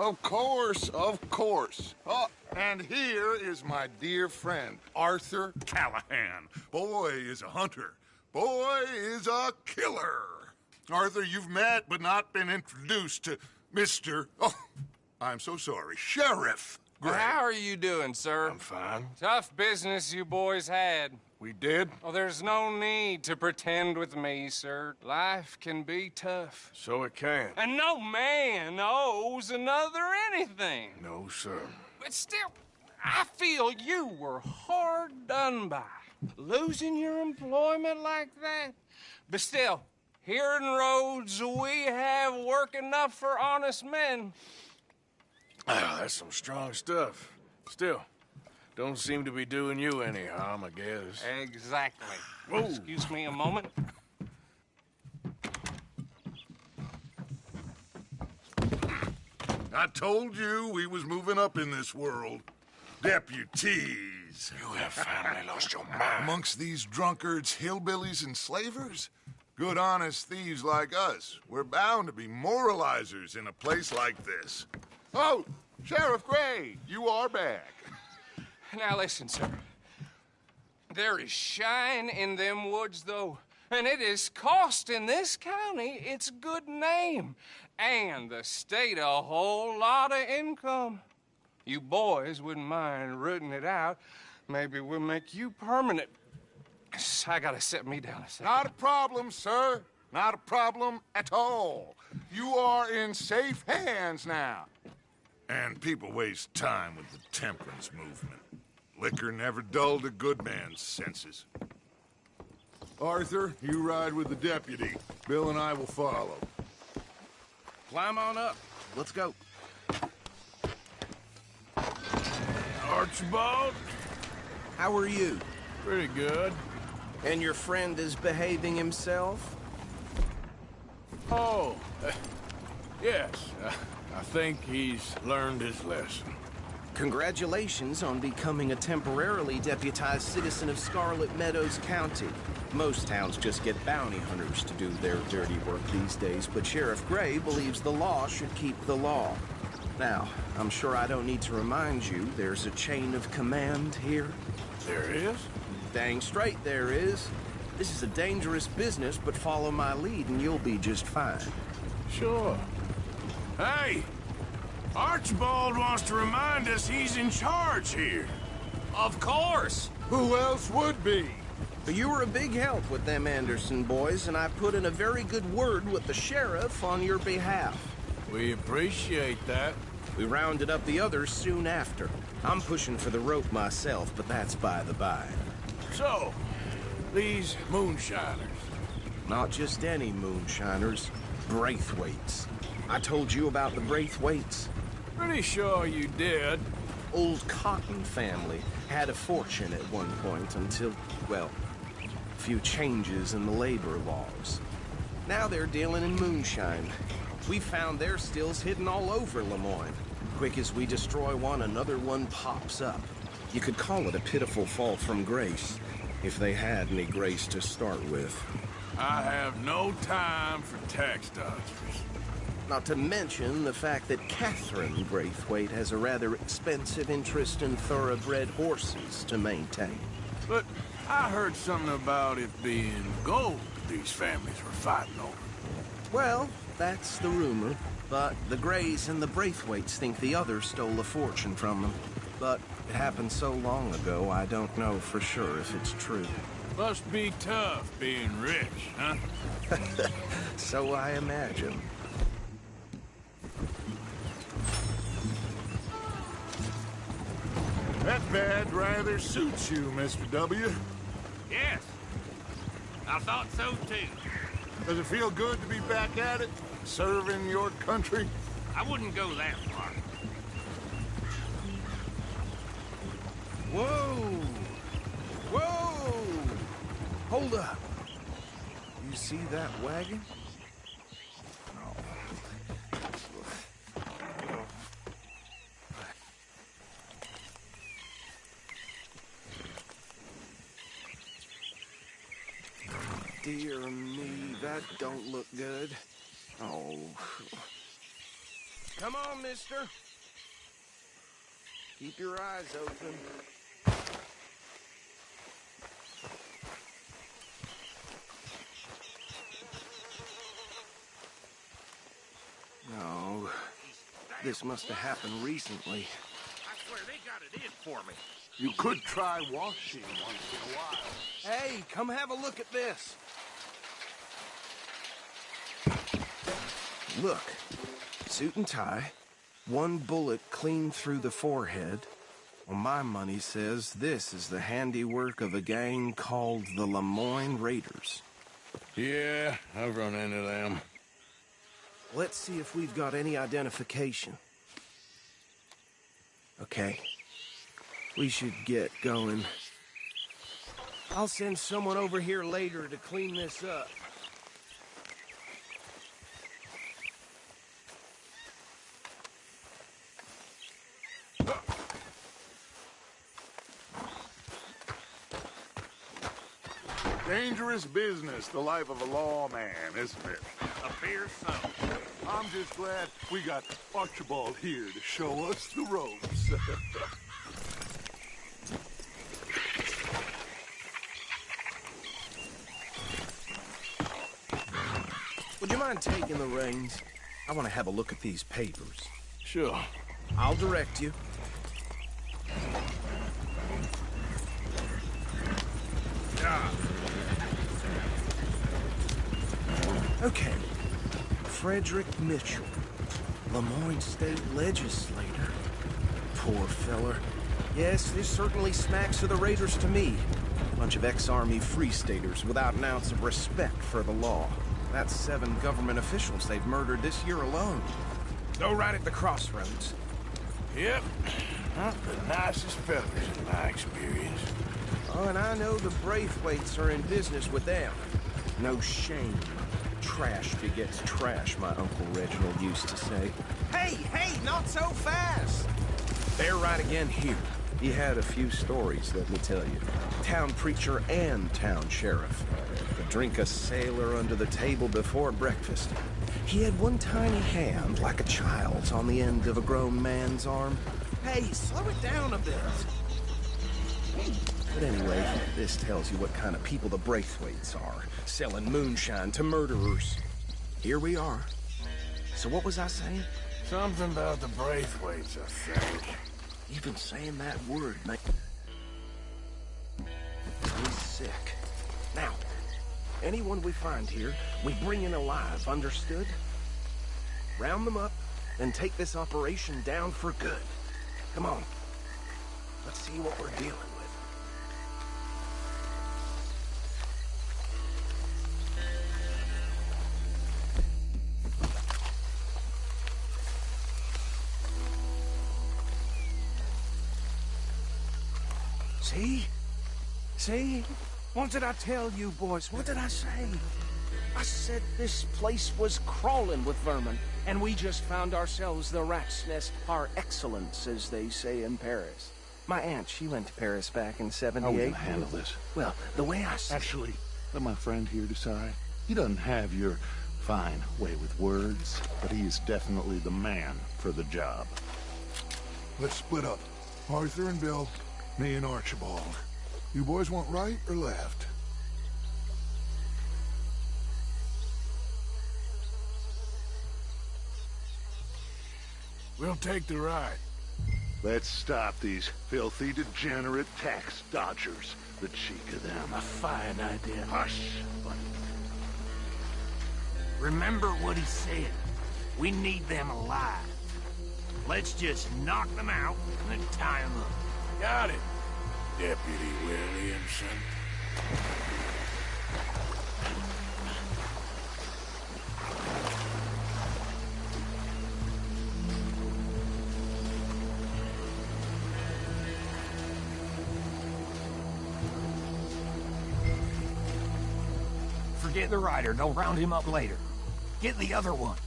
Of course, of course. Oh, and here is my dear friend, Arthur Callahan. Boy is a hunter. Boy is a killer. Arthur, you've met but not been introduced to Mr. Oh, I'm so sorry, Sheriff Gray. How are you doing, sir? I'm fine. Tough business you boys had. We did? Oh, there's no need to pretend with me, sir. Life can be tough. So it can. And no man owes another anything. No, sir. But still, I feel you were hard done by. Losing your employment like that. But still, here in Rhodes, we have work enough for honest men. Ah, that's some strong stuff. Still, don't seem to be doing you any harm, I guess. Exactly. Whoa. Excuse me a moment. I told you we was moving up in this world. Deputies. You have finally lost your mind. Amongst these drunkards, hillbillies, and slavers? Good, honest thieves like us. We're bound to be moralizers in a place like this. Oh, Sheriff Gray, you are back. Now listen, sir. There is shine in them woods, though. And it is costing this county its good name. And the state a whole lot of income. You boys wouldn't mind rooting it out. Maybe we'll make you permanent. I gotta sit me down a second. Not a problem, sir. Not a problem at all. You are in safe hands now. And people waste time with the temperance movement. Liquor never dulled a good man's senses. Arthur, you ride with the deputy. Bill and I will follow. Climb on up. Let's go. Archibald? How are you? Pretty good. And your friend is behaving himself? Oh, yes. I think he's learned his lesson. Congratulations on becoming a temporarily deputized citizen of Scarlet Meadows County. Most towns just get bounty hunters to do their dirty work these days, but Sheriff Gray believes the law should keep the law. Now, I'm sure I don't need to remind you there's a chain of command here. There is? Dang straight there is. This is a dangerous business, but follow my lead and you'll be just fine. Sure. Hey! Archibald wants to remind us he's in charge here. Of course. Who else would be? You were a big help with them Anderson boys, and I put in a very good word with the sheriff on your behalf. We appreciate that. We rounded up the others soon after. I'm pushing for the rope myself, but that's by the by. So, these moonshiners. Not just any moonshiners, Braithwaites. I told you about the Braithwaites. Pretty sure you did. Old Cotton family had a fortune at one point until, well, a few changes in the labor laws. Now they're dealing in moonshine. We found their stills hidden all over Lemoyne. Quick as we destroy one, another one pops up. You could call it a pitiful fall from grace, if they had any grace to start with. I have no time for tax dodgers. Not to mention the fact that Catherine Braithwaite has a rather expensive interest in thoroughbred horses to maintain. But I heard something about it being gold these families were fighting over. Well, that's the rumor. But the Grays and the Braithwaites think the others stole a fortune from them. But it happened so long ago, I don't know for sure if it's true. Must be tough being rich, huh? So I imagine. That bad rather suits you, Mr. W. Yes. I thought so, too. Does it feel good to be back at it? Serving your country? I wouldn't go that far. Whoa! Whoa! Hold up. You see that wagon? Dear me, that don't look good. Oh. Come on, mister. Keep your eyes open. No, this must have happened recently. I swear they got it in for me. You could try washing once in a while. Hey, come have a look at this. Look, suit and tie, one bullet clean through the forehead. Well, my money says this is the handiwork of a gang called the Lemoyne Raiders. Yeah, I've run into them. Let's see if we've got any identification. Okay. We should get going. I'll send someone over here later to clean this up. Dangerous business, the life of a lawman, isn't it? Appears so. I'm just glad we got Archibald here to show us the ropes. Would you mind taking the reins? I want to have a look at these papers. Sure. I'll direct you. Okay. Frederick Mitchell, Lemoyne State Legislator. Poor feller. Yes, this certainly smacks of the Raiders to me. Bunch of ex-Army Free Staters without an ounce of respect for the law. That's 7 government officials they've murdered this year alone. Go right at the crossroads. Yep. Not the nicest fellas in my experience. Oh, and I know the Braithwaites are in business with them. No shame. Trash begets trash, my Uncle Reginald used to say. Hey, not so fast! They're right again here. He had a few stories, let me tell you. Town preacher and town sheriff. Could drink a sailor under the table before breakfast. He had one tiny hand, like a child's, on the end of a grown man's arm. Hey, slow it down a bit. But anyway, this tells you what kind of people the Braithwaites are, selling moonshine to murderers. Here we are. So what was I saying? Something about the Braithwaites, I think. Even saying that word makes me sick. Now, anyone we find here, we bring in alive, understood? Round them up, then take this operation down for good. Come on. Let's see what we're dealing with. See? See? What did I tell you, boys? What did I say? I said this place was crawling with vermin, and we just found ourselves the rat's nest par excellence, as they say in Paris. My aunt, she went to Paris back in '78. How are we gonna handle this? Well, the way I see Actually, let my friend here decide. He doesn't have your fine way with words, but he is definitely the man for the job. Let's split up. Arthur and Bill, me and Archibald. You boys want right or left? We'll take the ride. Let's stop these filthy, degenerate tax dodgers. The cheek of them. A fine idea. Hush, buddy. Remember what he said. We need them alive. Let's just knock them out and then tie them up. Got it, Deputy Williamson. Forget the rider. They'll round him up later. Get the other one.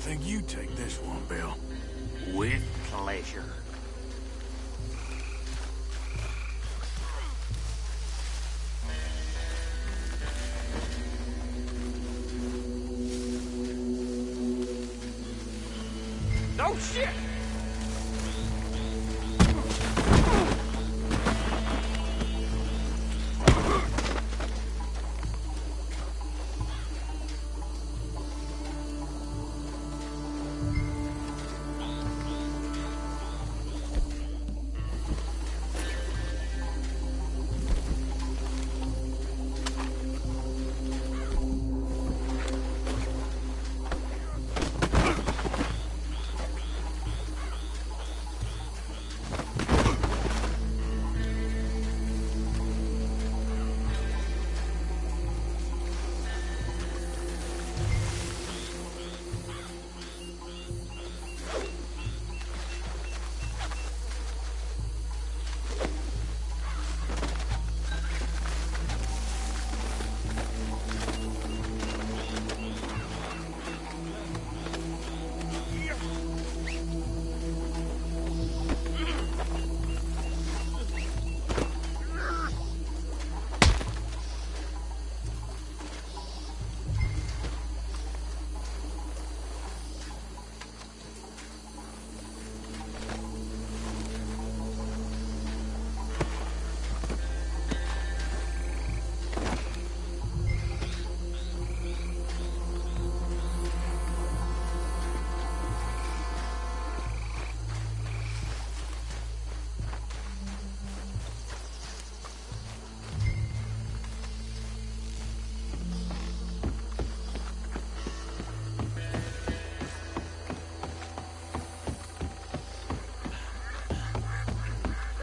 Think you take this one, Bill. With pleasure. Oh, shit!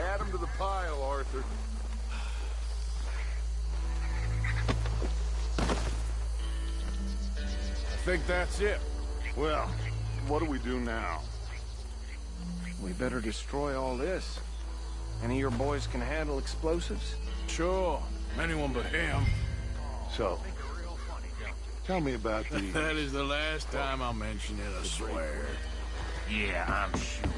Add him to the pile, Arthur. I think that's it. Well, what do we do now? We better destroy all this. Any of your boys can handle explosives? Sure. Anyone but him. So, tell me about the... That is the last time I'll mention it, I swear. Yeah, I'm sure.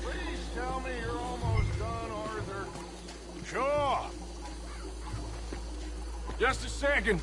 Please tell me you're almost done, Arthur. Sure. Just a second.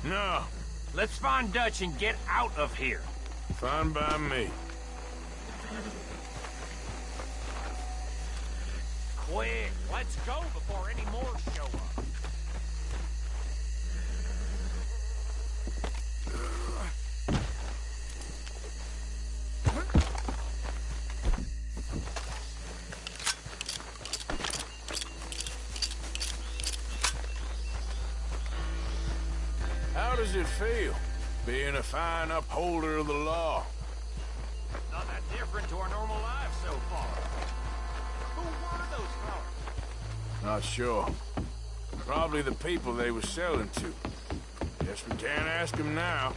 No, Let's find Dutch and get out of here. fine by me. Quick, let's go before any more show up. How does it feel, being a fine upholder of the law? Not that different to our normal lives so far. Who were those fellas? Not sure. Probably the people they were selling to. Guess we can't ask them now.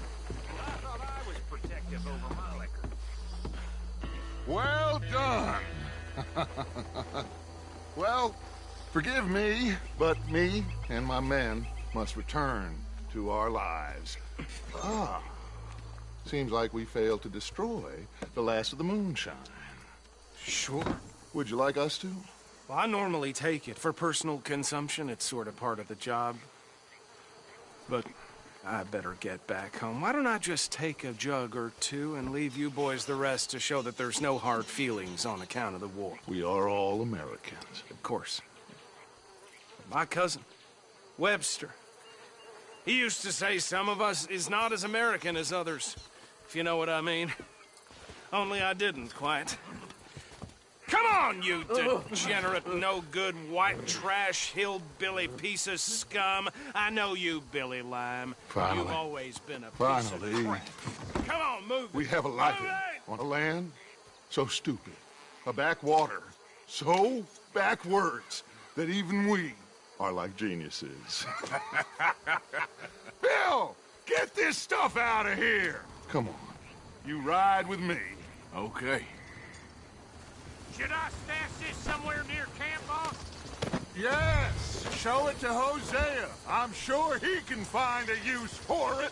I thought I was protective over my liquor. Well done. Well, forgive me, but me and my men must return to our lives. Ah, seems like we failed to destroy the last of the moonshine. Sure. Would you like us to? Well, I normally take it. For personal consumption, it's sort of part of the job. But I better get back home. Why don't I just take a jug or two and leave you boys the rest to show that there's no hard feelings on account of the war? We are all Americans. Of course. My cousin, Webster, he used to say some of us is not as American as others, if you know what I mean. Only I didn't quite. Come on, you degenerate, no-good, white trash, hillbilly piece of scum. I know you, Billy Lime. Finally. You've always been a piece Finally. of crap. Come on, move We it. have a life Move it! on a land so stupid, a backwater so backwards that even we are like geniuses. Bill, get this stuff out of here. Come on, you ride with me. Okay. Should I stash this somewhere near camp, boss? Yes, show it to Hosea. I'm sure he can find a use for it.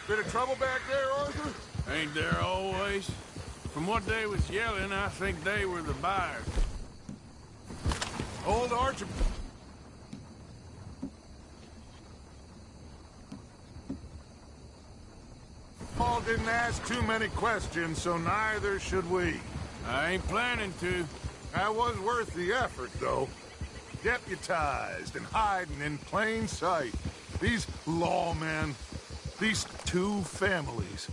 Bit of trouble back there, Arthur? Ain't there always? From what they was yelling, I think they were the buyers. Old Archibald. Paul didn't ask too many questions, so neither should we. I ain't planning to. That was worth the effort, though. Deputized and hiding in plain sight. These lawmen, these two families.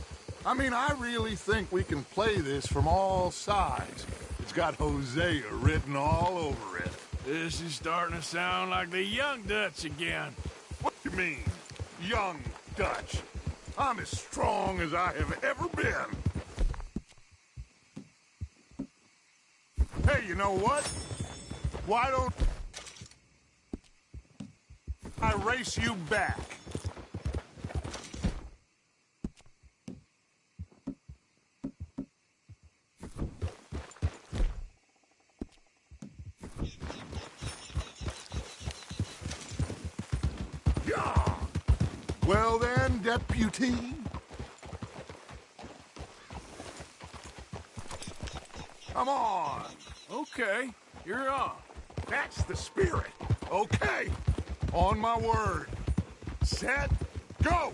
I mean, I really think we can play this from all sides. It's got Hosea written all over it. This is starting to sound like the young Dutch again. What do you mean, young Dutch? I'm as strong as I have ever been. Hey, you know what? Why don't I race you back? Yeah. Well then, deputy. Come on. Okay, you're on. That's the spirit. Okay. On my word. Set. Go.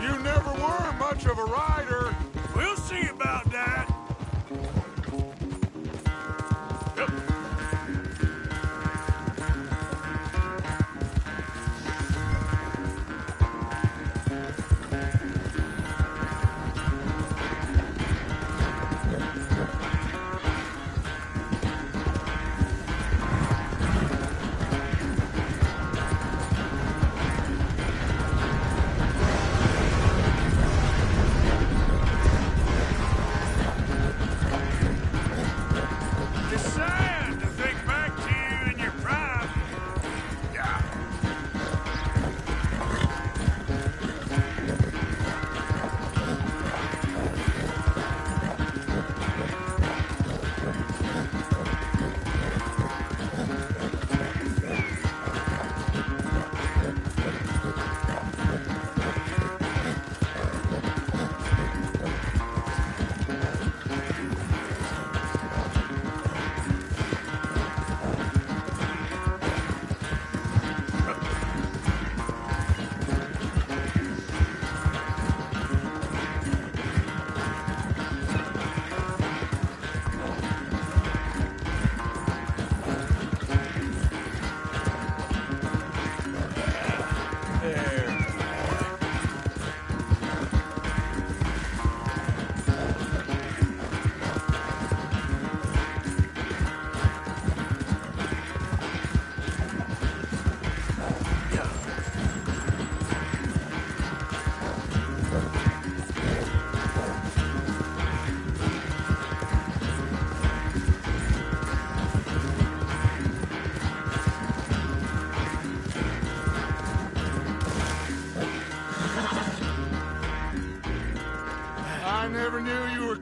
You never were much of a rider. We'll see about that. Yep.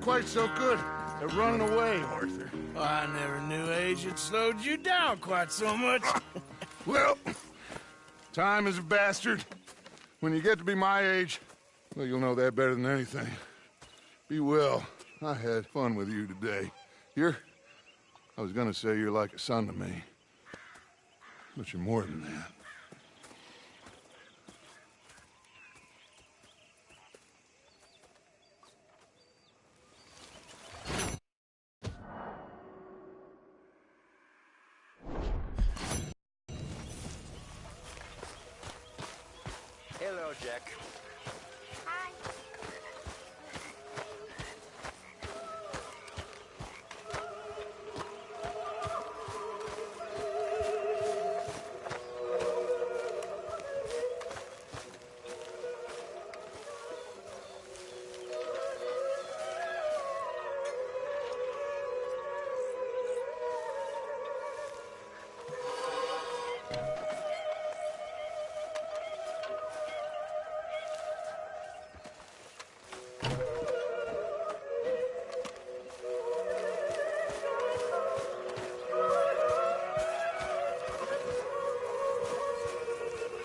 quite so good at running away, Arthur. Oh, I never knew age had slowed you down quite so much. Well, time is a bastard. When you get to be my age, well, you'll know that better than anything. Be well. I had fun with you today. I was gonna say you're like a son to me. But you're more than that. Hello, Jack.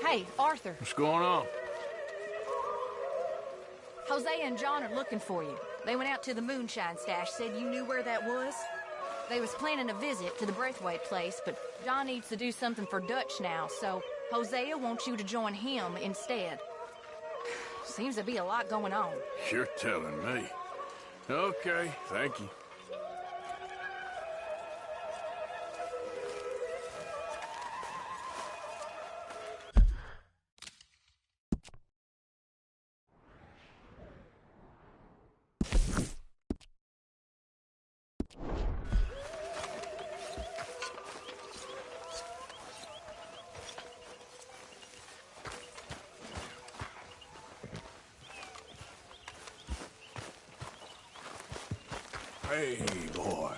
Hey, Arthur. What's going on? Jose and John are looking for you. They went out to the moonshine stash, said you knew where that was. They was planning a visit to the Braithwaite place, but John needs to do something for Dutch now, so Hosea wants you to join him instead. Seems to be a lot going on. You're telling me. Okay, thank you. Hey, boy.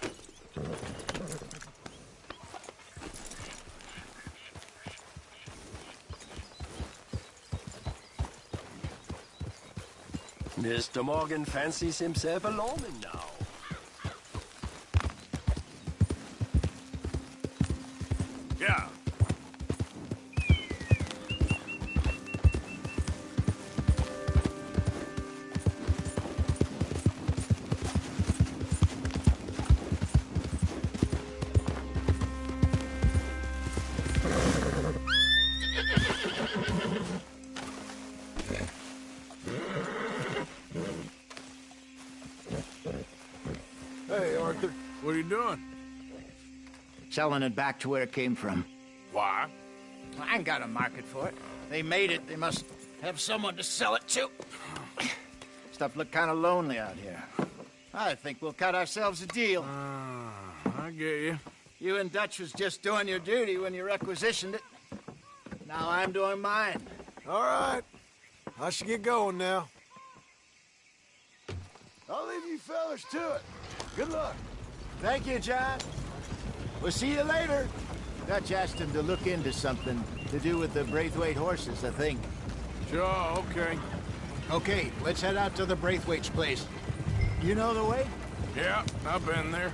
Mr. Morgan fancies himself a lawman now. Yeah. Hey, Arthur. What are you doing? Selling it back to where it came from. Why? I ain't got a market for it. They made it. They must have someone to sell it to. Stuff look kind of lonely out here. I think we'll cut ourselves a deal. I get you. You and Dutch was just doing your duty when you requisitioned it. Now I'm doing mine. All right. I should get going now. I'll leave you fellas to it. Good luck. Thank you, John. We'll see you later. Dutch asked him to look into something to do with the Braithwaite horses, I think. Sure, okay. Okay, let's head out to the Braithwaite's place. You know the way? Yeah, I've been there.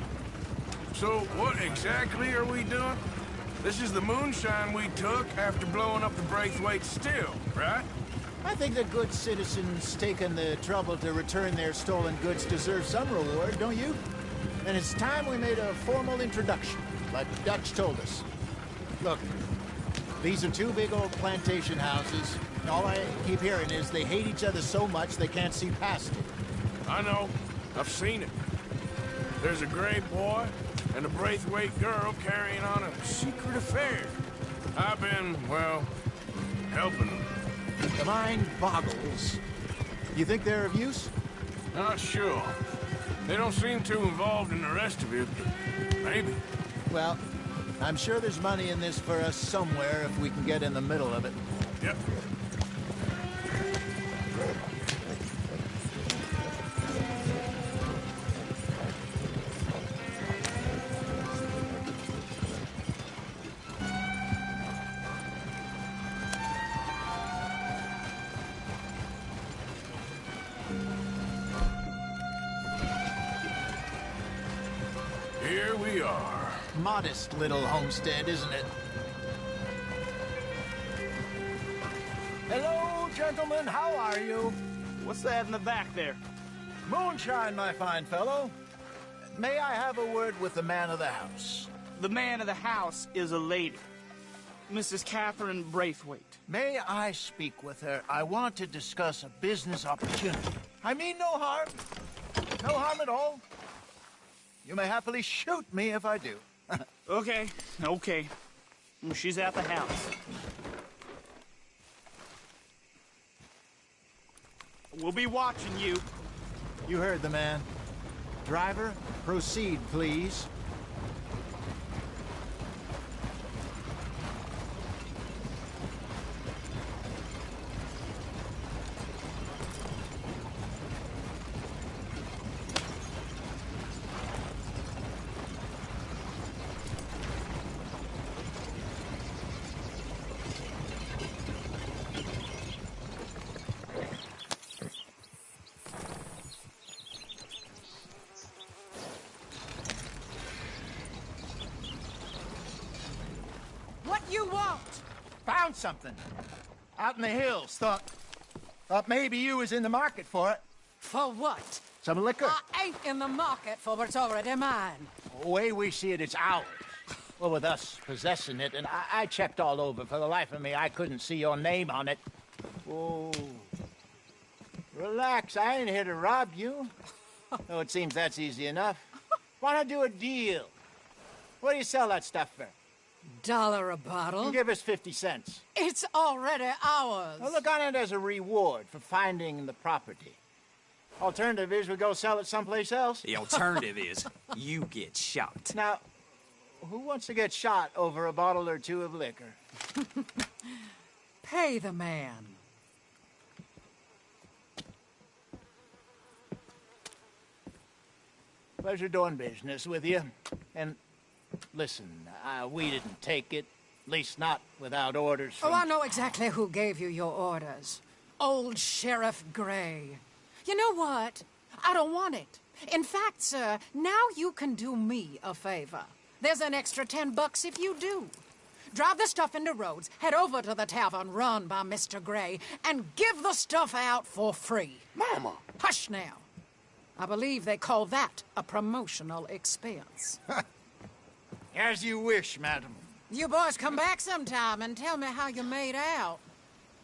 So, what exactly are we doing? This is the moonshine we took after blowing up the Braithwaite still, right? I think the good citizens taking the trouble to return their stolen goods deserve some reward, don't you? And it's time we made a formal introduction, like Dutch told us. Look, these are two big old plantation houses. All I keep hearing is they hate each other so much they can't see past it. I know. I've seen it. There's a gray boy and a Braithwaite girl carrying on a secret affair. I've been, well, helping them. The mind boggles. You think they're of use? Not sure. They don't seem too involved in the rest of it, but maybe. Well, I'm sure there's money in this for us somewhere if we can get in the middle of it. Yep. we are. Modest little homestead, isn't it? Hello, gentlemen. How are you? What's that in the back there? Moonshine, my fine fellow. May I have a word with the man of the house? The man of the house is a lady. Mrs. Catherine Braithwaite. May I speak with her? I want to discuss a business opportunity. I mean no harm. No harm at all. You may happily shoot me if I do. Okay. She's at the house. We'll be watching you. You heard the man. Driver, proceed, please. You want? Found something. Out in the hills. Thought maybe you was in the market for it. For what? Some liquor. I ain't in the market for what's already mine. The way we see it, it's ours. Well, with us possessing it, and I checked all over. For the life of me, I couldn't see your name on it. Oh. Relax, I ain't here to rob you. Oh, it seems that's easy enough. Wanna do a deal? What do you sell that stuff for? $1 a bottle? Give us 50 cents. It's already ours. Well, look on it as a reward for finding the property. Alternative is we go sell it someplace else. The alternative is you get shot. Now, who wants to get shot over a bottle or two of liquor? Pay the man. Pleasure doing business with you. And listen, we didn't take it. At least not without orders from... Oh, I know exactly who gave you your orders. Old Sheriff Gray. You know what? I don't want it. In fact, sir, now you can do me a favor. There's an extra $10 if you do. Drive the stuff into Rhodes, head over to the tavern run by Mr. Gray, and give the stuff out for free. Mama! Hush now. I believe they call that a promotional expense. As you wish, madam. You boys come back sometime and tell me how you made out.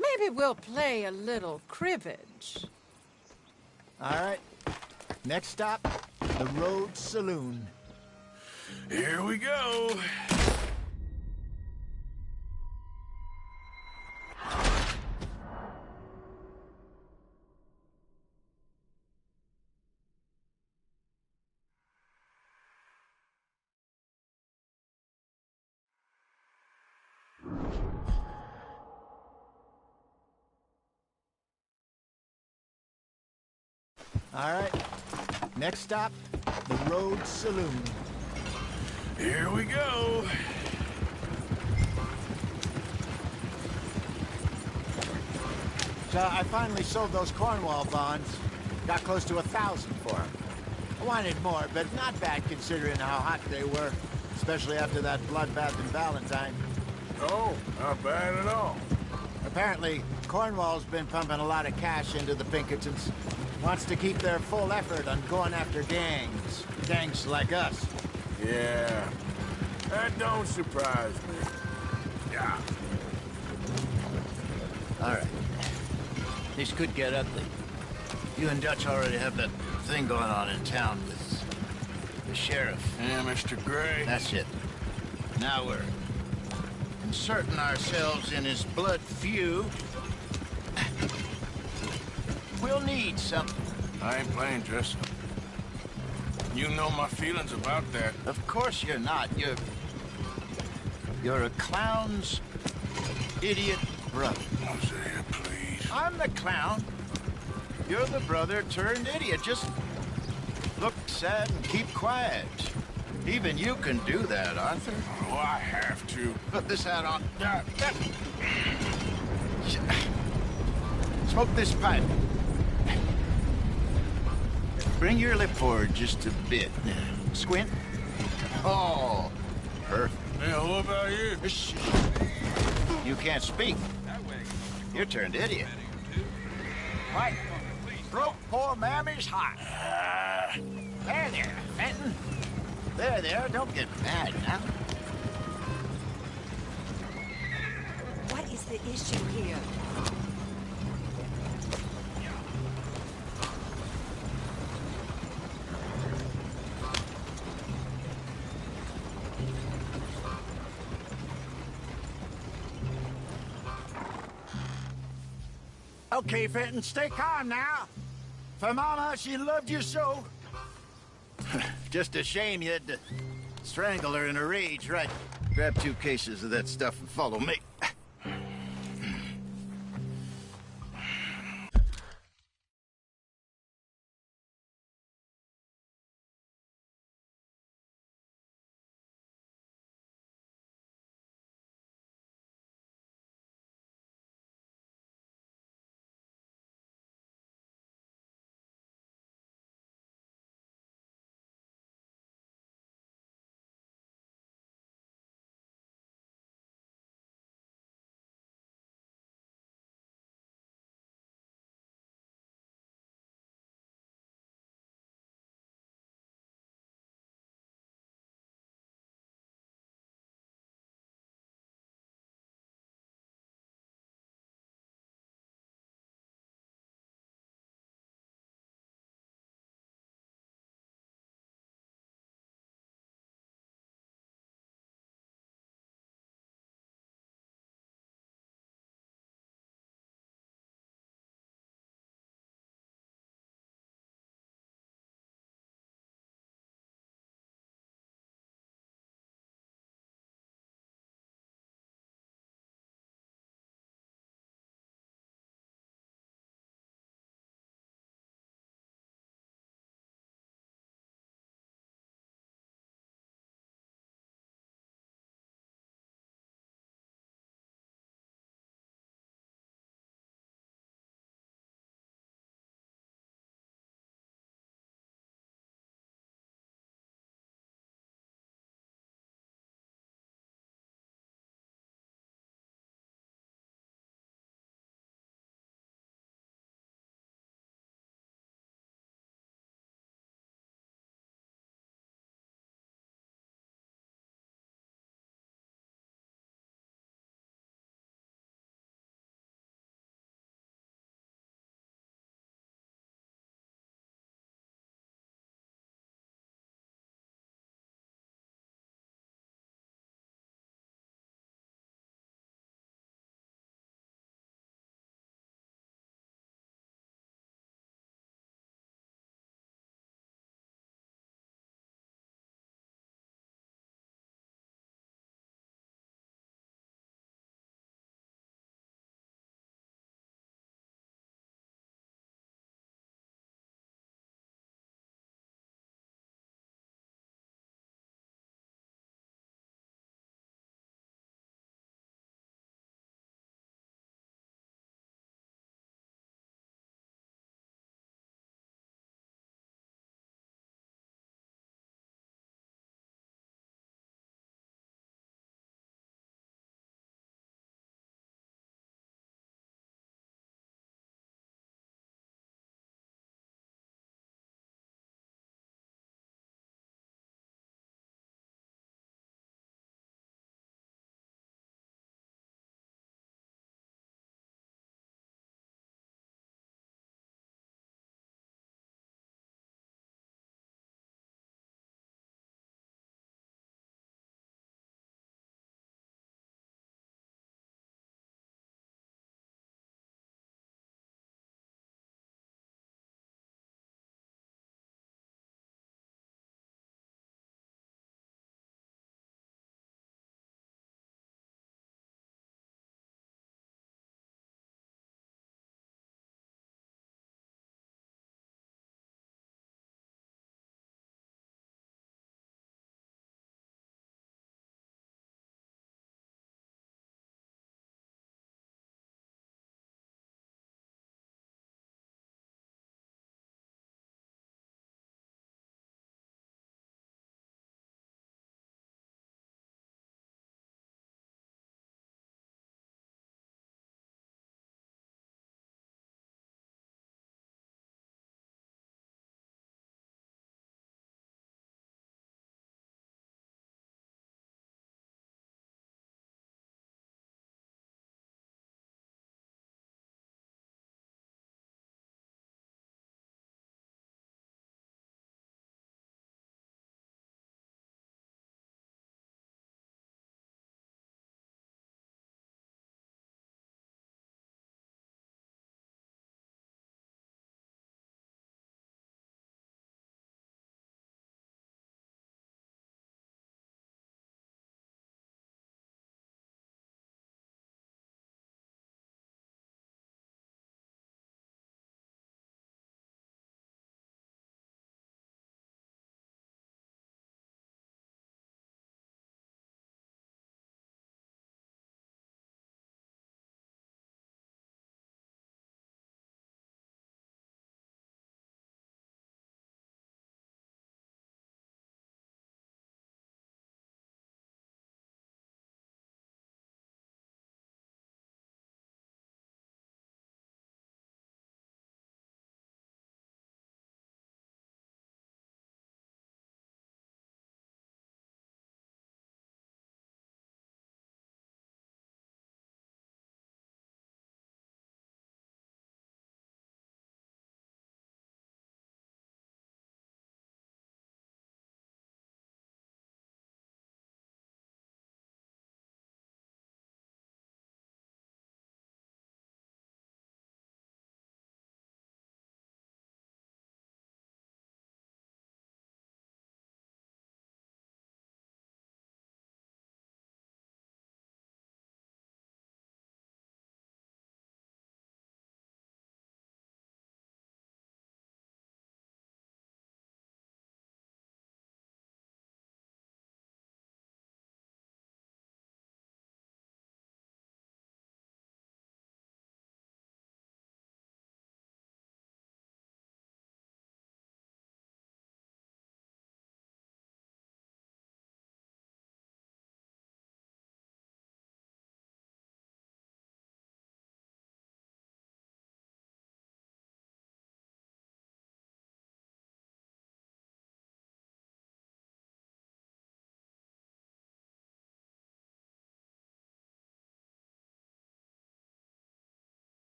Maybe we'll play a little cribbage. All right. Next stop, the Rhodes Saloon. Here we go. All right. Next stop, the Rhodes Saloon. Here we go. So I finally sold those Cornwall bonds. Got close to 1,000 for them. I wanted more, but not bad considering how hot they were, especially after that bloodbath in Valentine. Oh, not bad at all. Apparently, Cornwall's been pumping a lot of cash into the Pinkertons. Wants to keep their full effort on going after gangs. Gangs like us. Yeah, that don't surprise me. Yeah. All right. This could get ugly. You and Dutch already have that thing going on in town with the sheriff. Yeah, Mr. Gray. That's it. Now we're inserting ourselves in his blood feud. We'll need something. I ain't playing dress up. You know my feelings about that. Of course you're not. You're a clown's idiot brother. Hosea, please. I'm the clown. You're the brother turned idiot. Just look sad and keep quiet. Even you can do that, Arthur. Oh, I have to. Put this hat on. Smoke this pipe. Bring your lip forward just a bit. Squint. Oh, perfect. Yeah, what about you? Shh. You can't speak. You turned idiot. Right. Broke poor Mammy's heart. There, Fenton. There, don't get mad now. What is the issue here? Okay, Fenton, stay calm now. For Mama, she loved you so. Just a shame you had to strangle her in a rage, right? Grab 2 cases of that stuff and follow me.